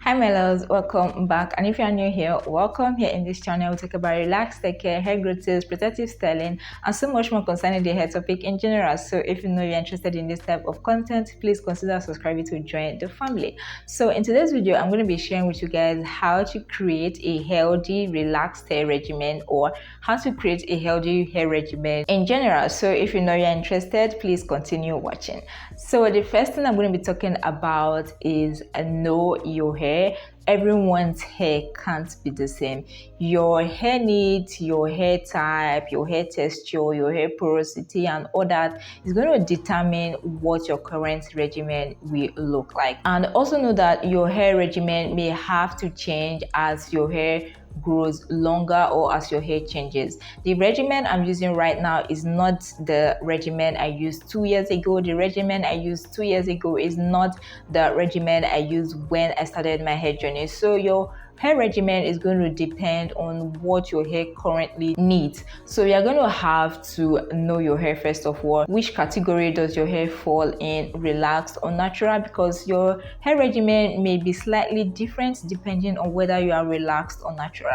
Hi my loves, welcome back, and if you are new here, welcome. Here in this channel we talk about relaxed hair care, hair growth tips, protective styling, and so much more concerning the hair topic in general. So if you know you're interested in this type of content, please consider subscribing to join the family. So in today's video, I'm going to be sharing with you guys how to create a healthy relaxed hair regimen, or how to create a healthy hair regimen in general. So if you know you're interested, please continue watching. So the first thing I'm going to be talking about is know your hair. Everyone's hair can't be the same. Your hair needs, your hair type, your hair texture, your hair porosity, and all that is going to determine what your current regimen will look like. And also know that your hair regimen may have to change as your hair grows longer or as your hair changes. The regimen I'm using right now is not the regimen I used 2 years ago. The regimen I used 2 years ago is not the regimen I used when I started my hair journey. So your hair regimen is going to depend on what your hair currently needs. So you're going to have to know your hair first of all. Which category does your hair fall in, relaxed or natural? Because your hair regimen may be slightly different depending on whether you are relaxed or natural.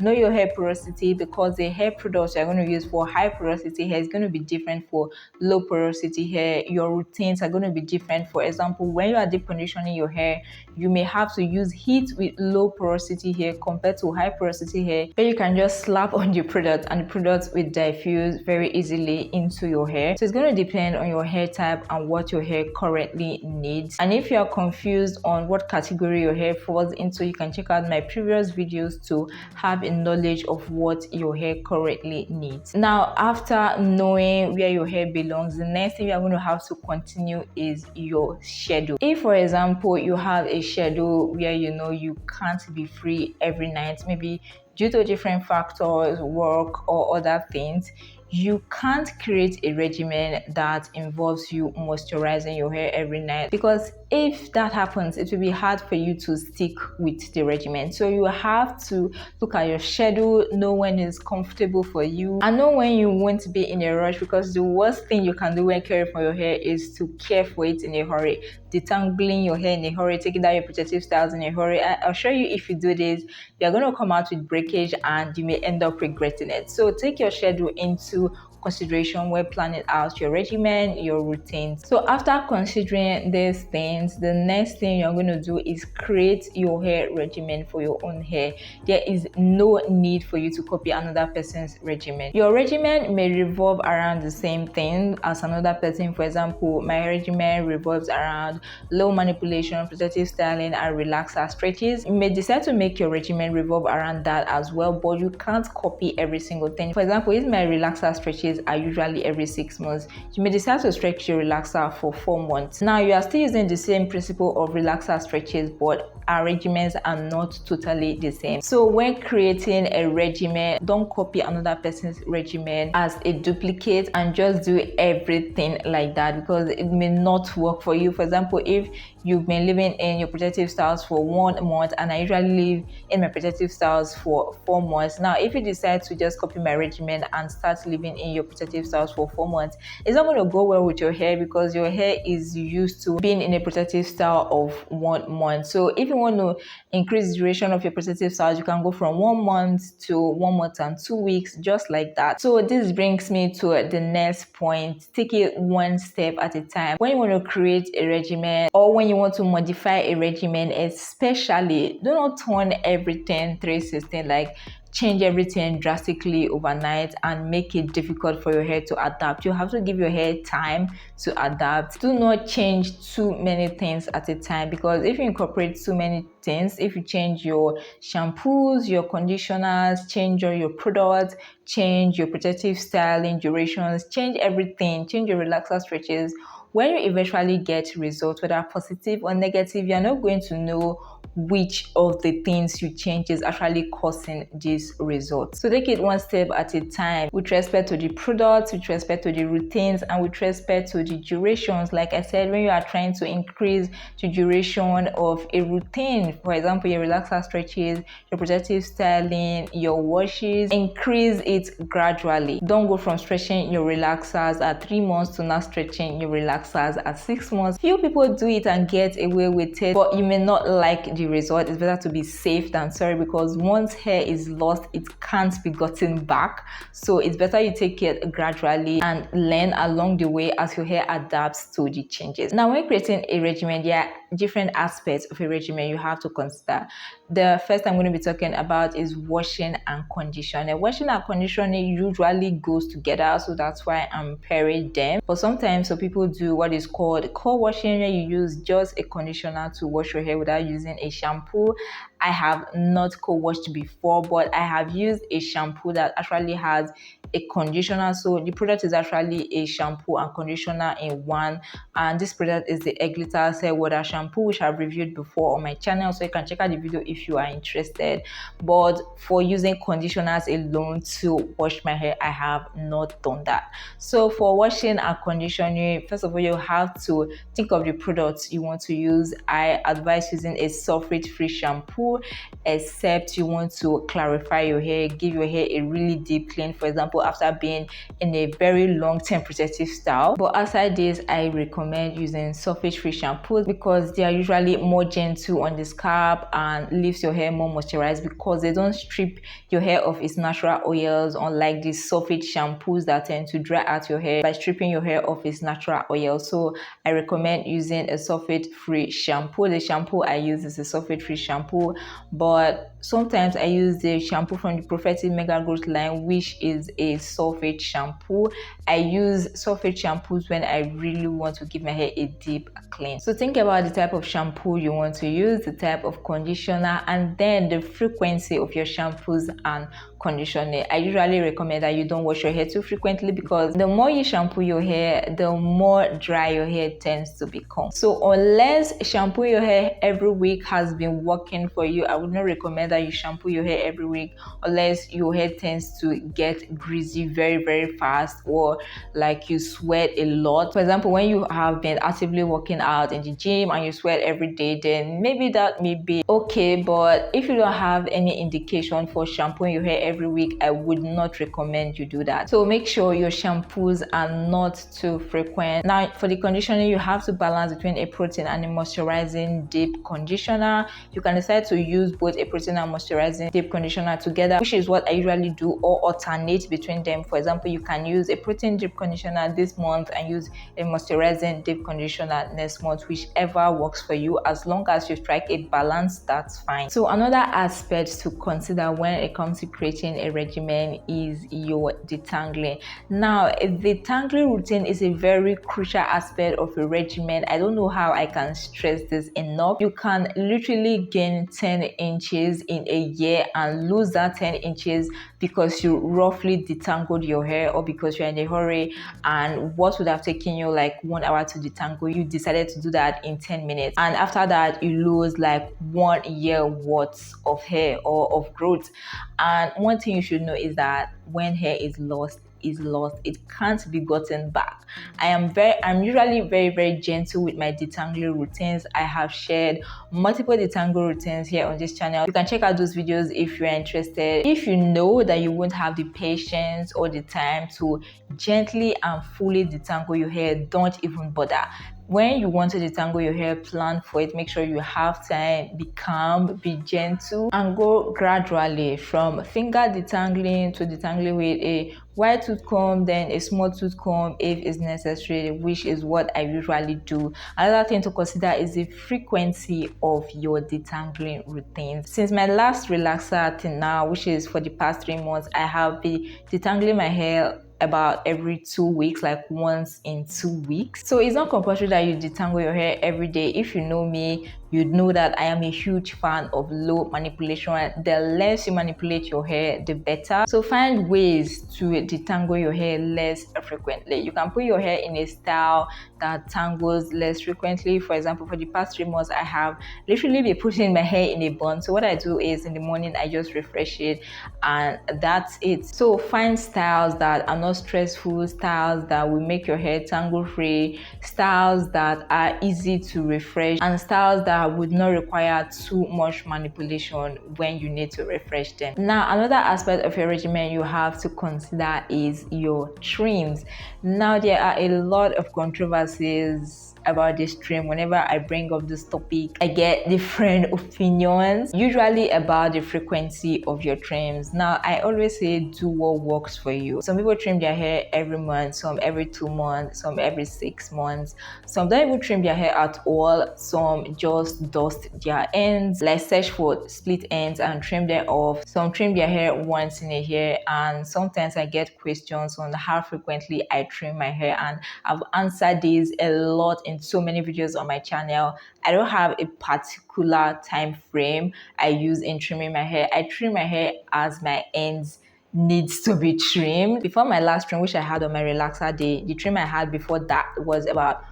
Know your hair porosity, because the hair products you're going to use for high porosity hair is going to be different for low porosity hair. Your routines are going to be different. For example, when you are deep conditioning your hair, you may have to use heat with low porosity hair compared to high porosity hair, where you can just slap on the product and the product will diffuse very easily into your hair. So it's going to depend on your hair type and what your hair currently needs. And if you are confused on what category your hair falls into, you can check out my previous videos to have a knowledge of what your hair currently needs. Now, after knowing where your hair belongs, the next thing you are going to have to continue is your schedule. If, for example, you have a schedule where you know you can't be free every night, maybe due to different factors, work or other things, you can't create a regimen that involves you moisturizing your hair every night, because if that happens, it will be hard for you to stick with the regimen. So you have to look at your schedule, know when it's comfortable for you, and know when you won't be in a rush, because the worst thing you can do when caring for your hair is to care for it in a hurry, detangling your hair in a hurry, taking down your protective styles in a hurry. I'll show you, if you do this, you're going to come out with breakage and you may end up regretting it. So take your schedule into consideration when planning out your regimen, your routines. So after considering these things, the next thing you're going to do is create your hair regimen for your own hair. There is no need for you to copy another person's regimen. Your regimen may revolve around the same thing as another person. For example, my regimen revolves around low manipulation, protective styling, and relaxer stretches. You may decide to make your regimen revolve around that as well, but you can't copy every single thing. For example, if my relaxer stretches are usually every 6 months, you may decide to stretch your relaxer for 4 months. Now you are still using the same principle of relaxer stretches, but our regimens are not totally the same. So when creating a regimen, don't copy another person's regimen as a duplicate and just do everything like that, because it may not work for you. For example, if you've been living in your protective styles for 1 month and I usually live in my protective styles for 4 months, now if you decide to just copy my regimen and start living in your protective styles for 4 months, it's not going to go well with your hair, because your hair is used to being in a protective style of 1 month. So if you want to increase the duration of your protective styles, you can go from 1 month to 1 month and 2 weeks, just like that. So this brings me to the next point. Take it one step at a time. When you want to create a regimen, or when you want to modify a regimen especially, do not turn everything 360, like change everything drastically overnight and make it difficult for your hair to adapt. You have to give your hair time to adapt. Do not change too many things at a time, because if you incorporate too many things, if you change your shampoos, your conditioners, change all your products, change your protective styling, durations, change everything, change your relaxer stretches, when you eventually get results, whether positive or negative, you're not going to know which of the things you change is actually causing this result. So take it one step at a time, with respect to the products, with respect to the routines, and with respect to the durations. Like I said, when you are trying to increase the duration of a routine, for example, your relaxer stretches, your protective styling, your washes, increase it gradually. Don't go from stretching your relaxers at 3 months to now stretching your relaxers at 6 months. Few people do it and get away with it, but you may not like seeing the result, it's better to be safe than sorry, because once hair is lost, it can't be gotten back. So it's better you take it gradually and learn along the way as your hair adapts to the changes. Now, when creating a regimen, there are different aspects of a regimen you have to consider. The first I'm going to be talking about is washing and conditioning. Washing and conditioning usually goes together, so that's why I'm pairing them. But sometimes some people do what is called co-washing, where you use just a conditioner to wash your hair without using a shampoo. I have not co-washed before, but I have used a shampoo that actually has a conditioner. So the product is actually a shampoo and conditioner in one, and this product is the Egg Glitters Hair Water Shampoo, which I've reviewed before on my channel, so you can check out the video if you are interested. But for using conditioners alone to wash my hair, I have not done that. So for washing and conditioning, first of all, you have to think of the products you want to use. I advise using a sulfate-free shampoo, except you want to clarify your hair, give your hair a really deep clean, for example, after being in a very long term protective style. But aside this, I recommend using sulfate-free shampoos because they are usually more gentle on the scalp and leaves your hair more moisturized, because they don't strip your hair of its natural oils, unlike these sulfate shampoos that tend to dry out your hair by stripping your hair of its natural oil. So I recommend using a sulfate-free shampoo. The shampoo I use is a sulfate-free shampoo, but sometimes I use the shampoo from the Profectiv Mega Growth line, which is a sulfate shampoo. I use sulfate shampoos when I really want to give my hair a deep clean. So think about the type of shampoo you want to use, the type of conditioner, and then the frequency of your shampoos and conditioner. I usually recommend that you don't wash your hair too frequently, because the more you shampoo your hair, the more dry your hair tends to become. So unless shampoo your hair every week has been working for you, I would not recommend that you shampoo your hair every week, unless your hair tends to get greasy very fast, or like you sweat a lot. For example, when you have been actively working out in the gym and you sweat every day, then maybe that may be okay. But if you don't have any indication for shampooing your hair every week, I would not recommend you do that. So make sure your shampoos are not too frequent. Now for the conditioning, you have to balance between a protein and a moisturizing deep conditioner. You can decide to use both a protein and moisturizing deep conditioner together, which is what I usually do, or alternate between them. For example, you can use a protein deep conditioner this month and use a moisturizing deep conditioner next month, whichever works for you. As long as you strike a balance, that's fine. So another aspect to consider when it comes to creating a regimen is your detangling. Now, the detangling routine is a very crucial aspect of a regimen. I don't know how I can stress this enough. You can literally gain 10 inches in a year and lose that 10 inches because you roughly detangled your hair, or because you're in a hurry and what would have taken you like 1 hour to detangle, you decided to do that in 10 minutes. And after that, you lose like 1 year worth of hair or of growth. And one thing you should know is that when hair is lost, it can't be gotten back. I'm usually very gentle with my detangling routines. I have shared multiple detangle routines here on this channel. You can check out those videos if you're interested. If you know that you won't have the patience or the time to gently and fully detangle your hair, don't even bother. When you want to detangle your hair, plan for it. Make sure you have time, be calm, be gentle, and go gradually from finger detangling to detangling with a wide tooth comb, then a small tooth comb if it's necessary, which is what I usually do. Another thing to consider is the frequency of your detangling routines. Since my last relaxer till now, which is for the past 3 months, I have been detangling my hair about every 2 weeks, like once in 2 weeks. So it's not compulsory that you detangle your hair every day. If you know me, you'd know that I am a huge fan of low manipulation. The less you manipulate your hair, the better. So find ways to detangle your hair less frequently. You can put your hair in a style that tangles less frequently. For example, for the past 3 months, I have literally been putting my hair in a bun. So what I do is in the morning, I just refresh it and that's it. So find styles that are not stressful, styles that will make your hair tangle free, styles that are easy to refresh, and styles that would not require too much manipulation when you need to refresh them. Now, another aspect of your regimen you have to consider is your trims. Now, there are a lot of controversies about this trim, whenever I bring up this topic, I get different opinions, usually about the frequency of your trims. Now, I always say do what works for you. Some people trim their hair every month, some every 2 months, some every 6 months. Some don't even trim their hair at all. Some just dust their ends, like search for split ends and trim them off. Some trim their hair once in a year, and sometimes I get questions on how frequently I trim my hair, and I've answered these a lot in so many videos on my channel. I don't have a particular time frame I use in trimming my hair. I trim my hair as my ends needs to be trimmed. Before my last trim, which I had on my relaxer day, the trim I had before that was about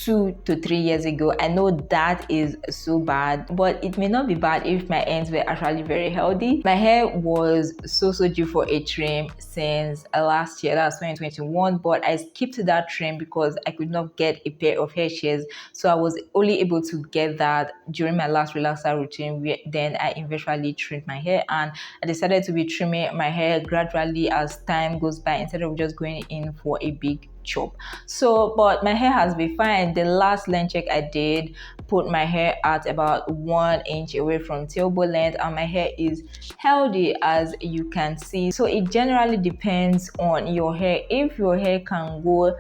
2 to 3 years ago. I know that is so bad, but it may not be bad if my ends were actually very healthy. My hair was so due for a trim since last year, that's 2021, but I skipped that trim because I could not get a pair of hair shears, so I was only able to get that during my last relaxer routine, where then I eventually trimmed my hair, and I decided to be trimming my hair gradually as time goes by instead of just going in for a big chop. So, but my hair has been fine. The last length check I did put my hair at about 1 inch away from tailbone length, and my hair is healthy, as you can see. So it generally depends on your hair. If your hair can go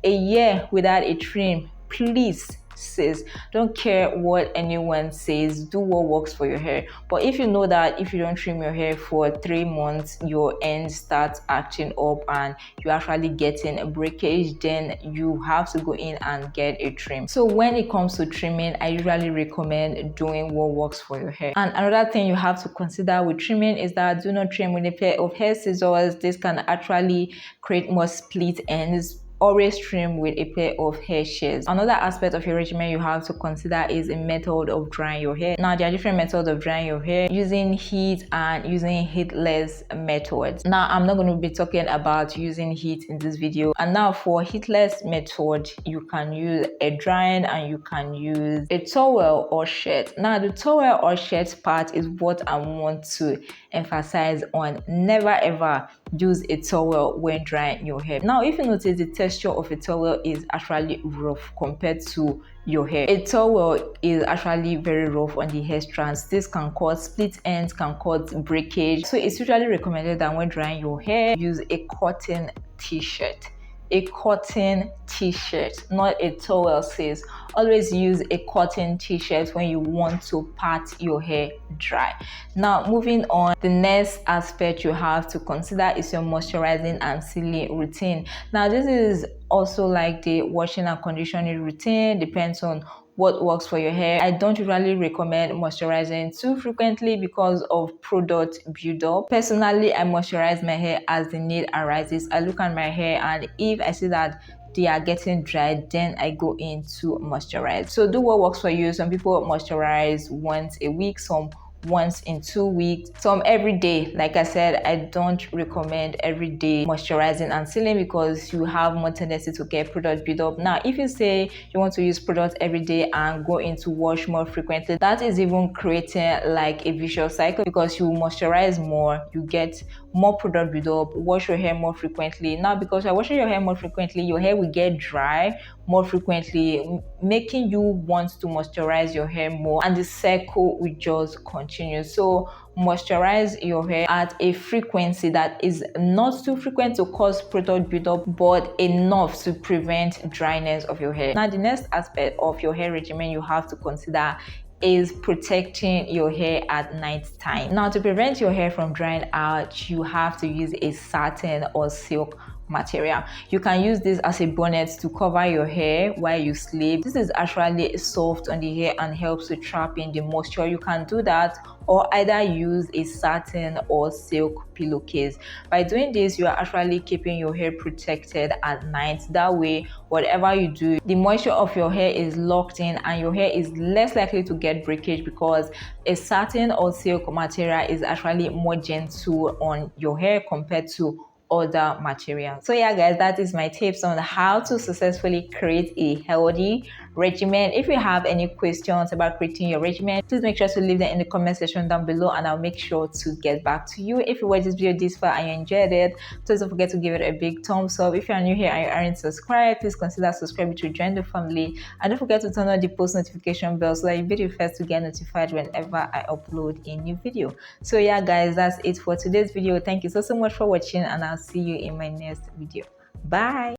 a year without a trim, please, sis, don't care what anyone says, do what works for your hair. But if you know that if you don't trim your hair for 3 months, your ends start acting up and you're actually getting a breakage, then you have to go in and get a trim. So when it comes to trimming, I usually recommend doing what works for your hair. And another thing you have to consider with trimming is that do not trim with a pair of hair scissors. This can actually create more split ends. Always trim with a pair of hair shears. Another aspect of your regimen you have to consider is a method of drying your hair. Now, there are different methods of drying your hair, using heat and using heatless methods. Now, I'm not going to be talking about using heat in this video. And now for heatless method, you can use a drying and you can use a towel or shirt. Now, the towel or shirt part is what I want to emphasize on. Never ever use a towel when drying your hair. Now, if you notice, the texture of a towel is actually rough compared to your hair. A towel is actually very rough on the hair strands. This can cause split ends, can cause breakage. So it's usually recommended that when drying your hair, use a cotton t-shirt. A cotton t-shirt, not a towel, sis. Always use a cotton t-shirt when you want to pat your hair dry. Now, moving on, the next aspect you have to consider is your moisturizing and sealing routine. Now, this is also like the washing and conditioning routine, depends on what works for your hair. I don't usually recommend moisturizing too frequently because of product buildup. Personally, I moisturize my hair as the need arises. I look at my hair, and if I see that they are getting dry, then I go in to moisturize. So do what works for you. Some people moisturize once a week, some once in 2 weeks, some every day. Like I said, I don't recommend everyday moisturizing and sealing because you have more tendency to get product buildup. Now, if you say you want to use products every day and go into wash more frequently, that is even creating like a vicious cycle because you moisturize more, you get more product buildup, wash your hair more frequently. Now, because you're washing your hair more frequently, your hair will get dry more frequently, making you want to moisturize your hair more, and the cycle will just continue. So moisturize your hair at a frequency that is not too frequent to cause product buildup, but enough to prevent dryness of your hair. Now, the next aspect of your hair regimen you have to consider is protecting your hair at night time. Now, to prevent your hair from drying out, you have to use a satin or silk material. You can use this as a bonnet to cover your hair while you sleep. This is actually soft on the hair and helps to trap in the moisture. You can do that or either use a satin or silk pillowcase. By doing this, you are actually keeping your hair protected at night. That way, whatever you do, the moisture of your hair is locked in and your hair is less likely to get breakage because a satin or silk material is actually more gentle on your hair compared to other materials. So yeah guys, that is my tips on how to successfully create a healthy regimen. If you have any questions about creating your regimen, please make sure to leave them in the comment section down below, and I'll make sure to get back to you. If you watched this video this far and you enjoyed it, please don't forget to give it a big thumbs up. If you are new here and you aren't subscribed, please consider subscribing to join the family, and don't forget to turn on the post notification bell so that you'll be the first to get notified whenever I upload a new video. So yeah guys, that's it for today's video. Thank you so much for watching, and I'll see you in my next video. Bye.